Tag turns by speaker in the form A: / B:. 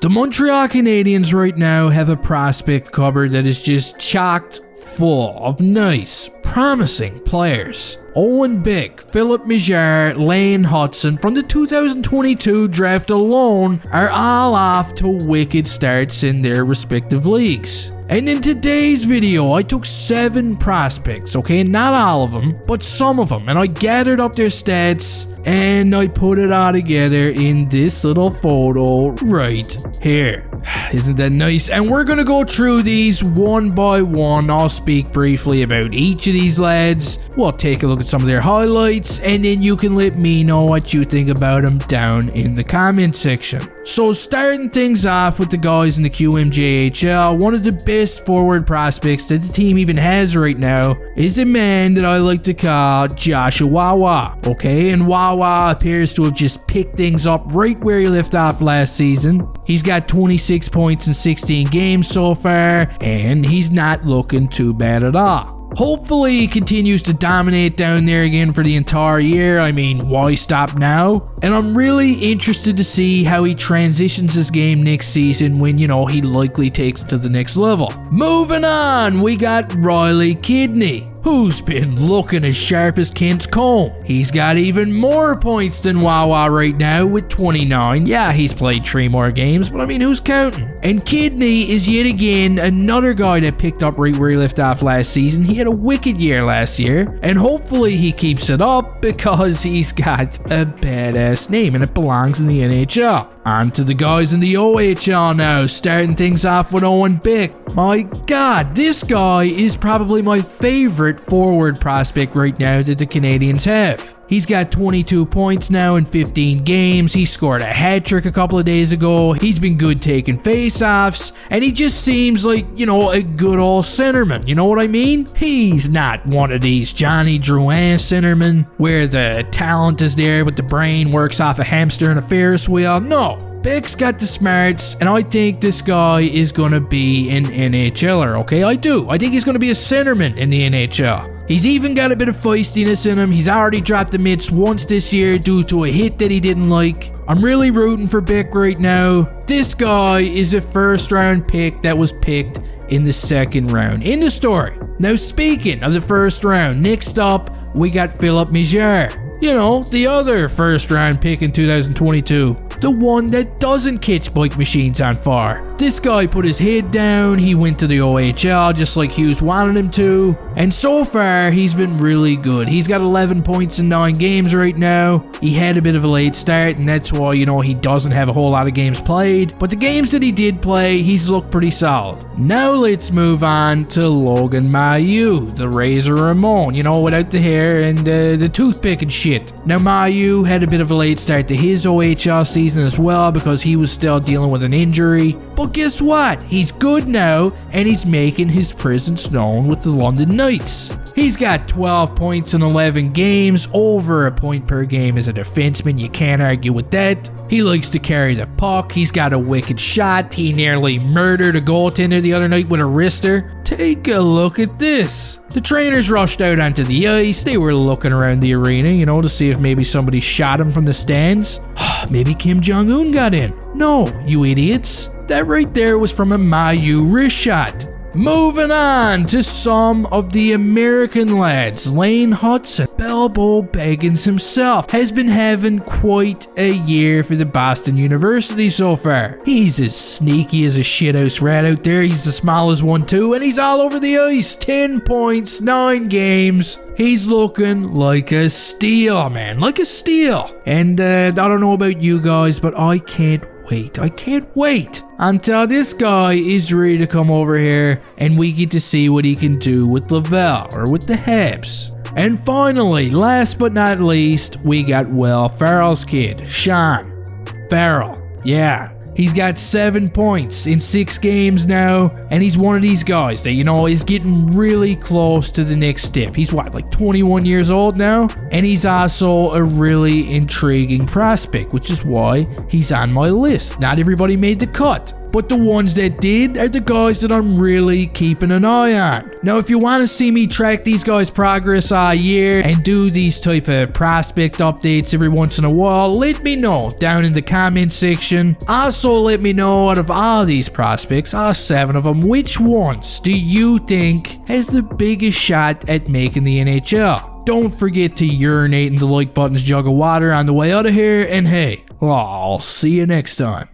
A: The Montreal Canadiens right now have a prospect cupboard that is just chocked full of nice, promising players. Owen Bick, Philip Mijar, Lane Hudson from the 2022 draft alone are all off to wicked starts in their respective leagues. And in today's video, I took 7 prospects, okay, not all of them, but some of them, and I gathered up their stats and I put it all together in this little photo right here. Isn't that nice? And we're gonna go through these one by one. I'll speak briefly about each of these lads. We'll take a look at some of their highlights, and then you can let me know what you think about them down in the comment section. So starting things off with the guys in the QMJHL, one of the best forward prospects that the team even has right now is a man that I like to call Joshua Wawa. Okay, and Wawa appears to have just picked things up right where he left off last season. He's got 26 points in 16 games so far, and he's not looking too bad at all. Hopefully he continues to dominate down there again for the entire year. I mean, why stop now? And I'm really interested to see how he transitions his game next season when, he likely takes it to the next level. Moving on, we got Riley Kidney, who's been looking as sharp as Kent's comb. He's got even more points than Wawa right now with 29. Yeah, he's played 3 more games, but I mean, who's counting? And Kidney is yet again another guy that picked up right where he left off last season. He had a wicked year last year, and hopefully he keeps it up because he's got a badass name and it belongs in the NHL. On to the guys in the OHL now, starting things off with Owen Bick. My god, this guy is probably my favorite forward prospect right now that the Canadiens have. He's got 22 points now in 15 games. He scored a hat trick a couple of days ago. He's been good taking face-offs, and he just seems like, a good old centerman. You know what I mean? He's not one of these Johnny Drouin centermen where the talent is there but the brain works off a hamster and a Ferris wheel. No. Bick's got the smarts, and I think this guy is going to be an NHLer, okay? I do. I think he's going to be a centerman in the NHL. He's even got a bit of feistiness in him. He's already dropped the mitts once this year due to a hit that he didn't like. I'm really rooting for Bick right now. This guy is a first-round pick that was picked in the 2nd round in the story. Now, speaking of the 1st round, next up, we got Philip Mijar. The other first-round pick in 2022. The one that doesn't catch bike machines on fire. This guy put his head down, he went to the OHL just like Hughes wanted him to, and so far he's been really good. He's got 11 points in 9 games right now. He had a bit of a late start, and that's why, he doesn't have a whole lot of games played, but the games that he did play, he's looked pretty solid. Now let's move on to Logan Mailloux, the Razor Ramon, without the hair and the toothpick and shit. Now Mailloux had a bit of a late start to his OHL season as well because he was still dealing with an injury, but guess what? He's good now, and he's making his presence known with the London Knights. He's got 12 points in 11 games, over a point per game as a defenseman. You can't argue with that. He likes to carry the puck. He's got a wicked shot. He nearly murdered a goaltender the other night with a wrister. Take a look at this. The trainers rushed out onto the ice. They were looking around the arena, to see if maybe somebody shot him from the stands. Maybe Kim Jong-un got in. No, you idiots. That right there was from a Mailloux wrist shot. Moving on to some of the American lads. Lane Hudson, Bilbo Baggins himself, has been having quite a year for the Boston University so far. He's as sneaky as a shithouse rat out there. He's the smallest one too, and he's all over the ice. 10 points, 9 games. He's looking like a steal, man. Like a steal. And I don't know about you guys, but I can't wait until this guy is ready to come over here and we get to see what he can do with Laval or with the Habs. And finally, last but not least, we got Will Ferrell's kid, Sean Farrell. Yeah, he's got 7 points in 6 games now, and he's one of these guys that, is getting really close to the next step. He's like 21 years old now, and he's also a really intriguing prospect, which is why he's on my list. Not everybody made the cut, but the ones that did are the guys that I'm really keeping an eye on. Now, if you want to see me track these guys' progress all year and do these type of prospect updates every once in a while, let me know down in the comment section. Also, let me know, out of all these prospects, all 7 of them, which ones do you think has the biggest shot at making the NHL? Don't forget to urinate in the like button's jug of water on the way out of here, and hey, I'll see you next time.